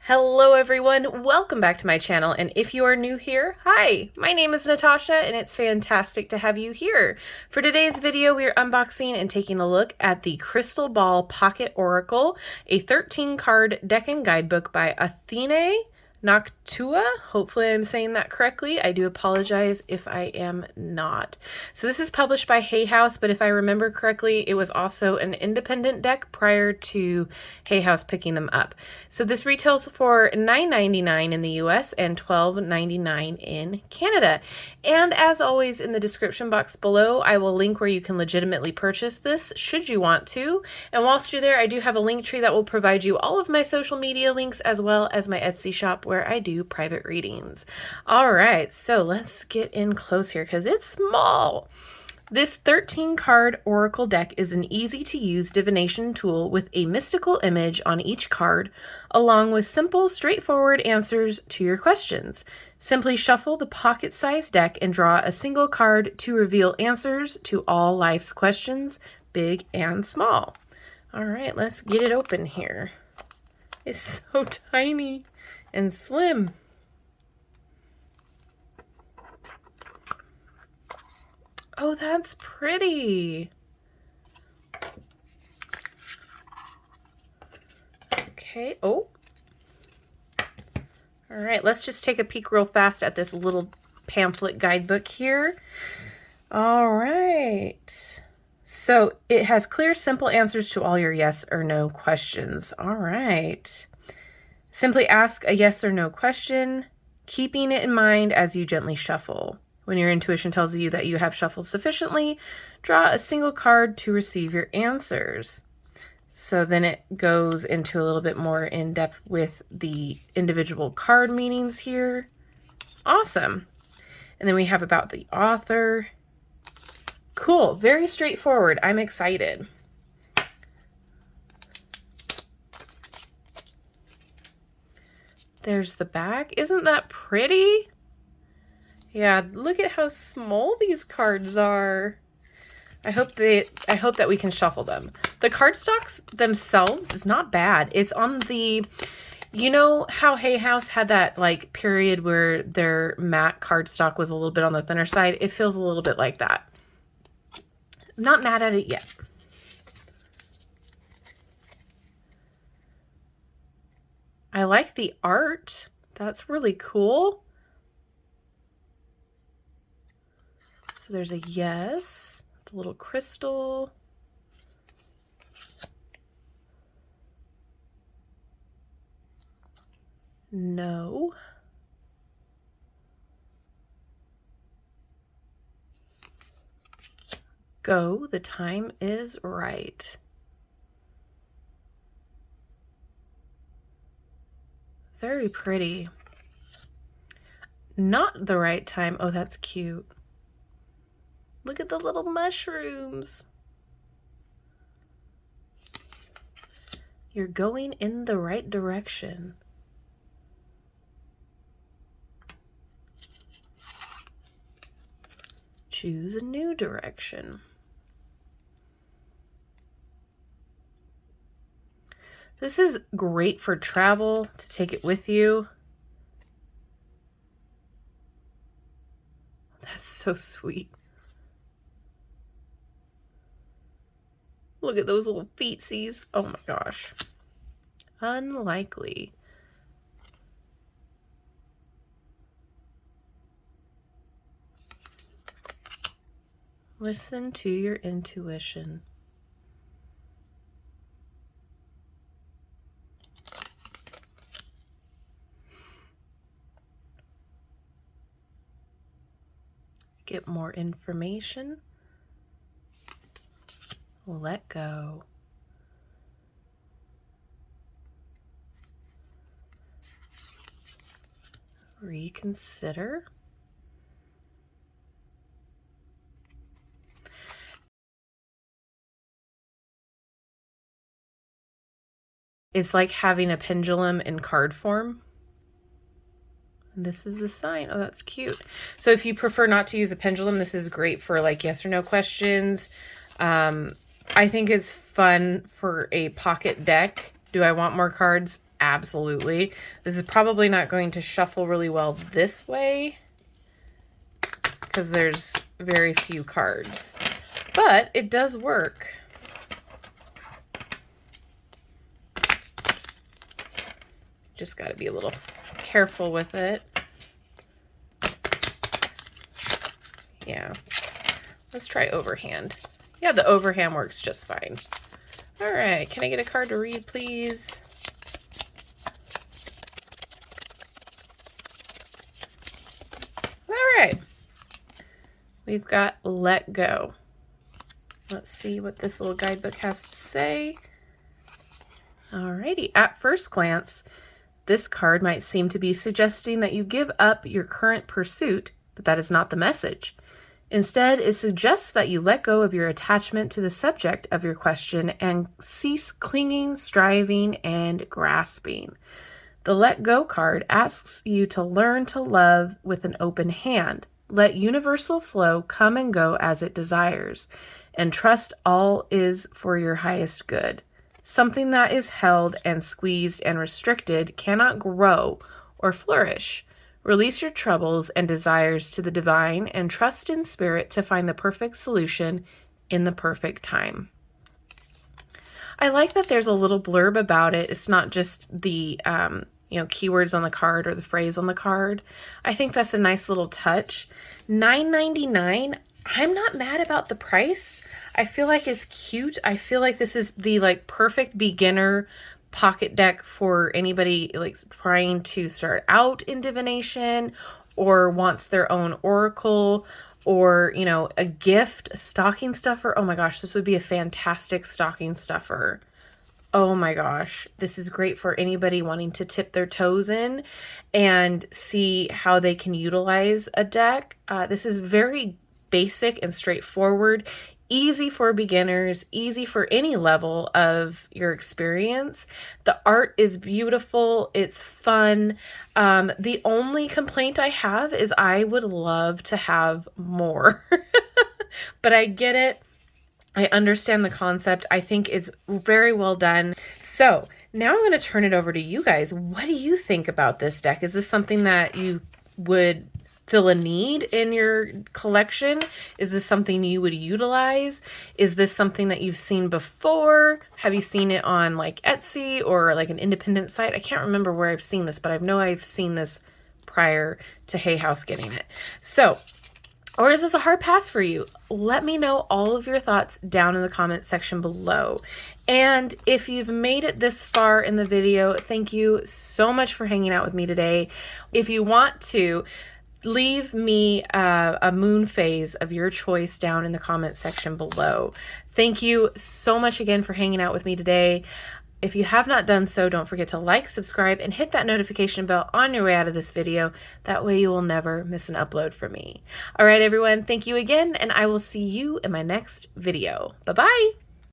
Hello everyone, welcome back to my channel, and if you are new here, hi, my name is Natasha and it's fantastic to have you here. For today's video, we are unboxing and taking a look at the Crystal Ball Pocket Oracle, a 13 card deck and guidebook by Athene Noctua. Hopefully I'm saying that correctly. I do apologize if I am not. So this is published by Hay House, but if I remember correctly, it was also an independent deck prior to Hay House picking them up. So this retails for $9.99 in the US and $12.99 in Canada. And as always, in the description box below, I will link where you can legitimately purchase this should you want to. And whilst you're there, I do have a link tree that will provide you all of my social media links as well as my Etsy shop where I do private readings. All right, so let's get in close here because it's small. This 13 card oracle deck is an easy to use divination tool with a mystical image on each card, along with simple, straightforward answers to your questions. Simply shuffle the pocket-sized deck and draw a single card to reveal answers to all life's questions, big and small. All right, let's get it open here. It's so tiny and slim. Oh, that's pretty. Okay. Oh. All right, let's just take a peek real fast at this little pamphlet guidebook here. All right. So it has clear, simple answers to all your yes or no questions. All right. Simply ask a yes or no question, keeping it in mind as you gently shuffle. When your intuition tells you that you have shuffled sufficiently, draw a single card to receive your answers. So then it goes into a little bit more in depth with the individual card meanings here. Awesome. And then we have about the author. Cool. Very straightforward. I'm excited. There's the back. Isn't that pretty? Yeah, look at how small these cards are. I hope that we can shuffle them. The cardstocks themselves is not bad. It's on the, you know how Hay House had that like period where their matte cardstock was a little bit on the thinner side? It feels a little bit like that. I'm not mad at it yet. I like the art. That's really cool. So there's a yes, the little crystal. No. Go, the time is right. Very pretty. Not the right time. Oh, that's cute. Look at the little mushrooms. You're going in the right direction. Choose a new direction. This is great for travel, to take it with you. That's so sweet. Look at those little feetsies. Oh my gosh. Unlikely. Listen to your intuition. Get more information. Let go. Reconsider. It's like having a pendulum in card form. And this is the sign. Oh, that's cute. So if you prefer not to use a pendulum, this is great for like yes or no questions. I think it's fun for a pocket deck. Do I want more cards? absolutely. This is probably not going to shuffle really well this way because there's very few cards, but it does work. Just got to be a little careful with it. Yeah. Let's try overhand. Yeah, the overhand works just fine. All right, can I get a card to read, please? All right. We've got Let Go. Let's see what this little guidebook has to say. Alrighty, at first glance, this card might seem to be suggesting that you give up your current pursuit, but that is not the message. Instead, it suggests that you let go of your attachment to the subject of your question and cease clinging, striving, and grasping. The Let Go card asks you to learn to love with an open hand. Let universal flow come and go as it desires, and trust all is for your highest good. Something that is held and squeezed and restricted cannot grow or flourish. Release your troubles and desires to the divine and trust in spirit to find the perfect solution in the perfect time. I like that there's a little blurb about it. It's not just the keywords on the card or the phrase on the card. I think that's a nice little touch. $9.99. I'm not mad about the price. I feel like it's cute. I feel like this is the perfect beginner pocket deck for anybody trying to start out in divination or wants their own oracle or, a gift, a stocking stuffer. Oh my gosh, this would be a fantastic stocking stuffer. Oh my gosh, this is great for anybody wanting to tip their toes in and see how they can utilize a deck. This is very basic and straightforward. Easy for beginners, easy for any level of your experience. The art is beautiful. It's fun. The only complaint I have is I would love to have more, but I get it. I understand the concept. I think it's very well done. So now I'm going to turn it over to you guys. What do you think about this deck? Is this something that you would fill a need in your collection? Is this something you would utilize? Is this something that you've seen before? Have you seen it on Etsy or an independent site? I can't remember where I've seen this, but I know I've seen this prior to Hay House getting it. So, or is this a hard pass for you? Let me know all of your thoughts down in the comment section below. And if you've made it this far in the video, thank you so much for hanging out with me today. If you want to, leave me a moon phase of your choice down in the comment section below. Thank you so much again for hanging out with me today. If you have not done so, don't forget to like, subscribe, and hit that notification bell on your way out of this video. That way you will never miss an upload from me. All right, everyone, thank you again, and I will see you in my next video. Bye-bye.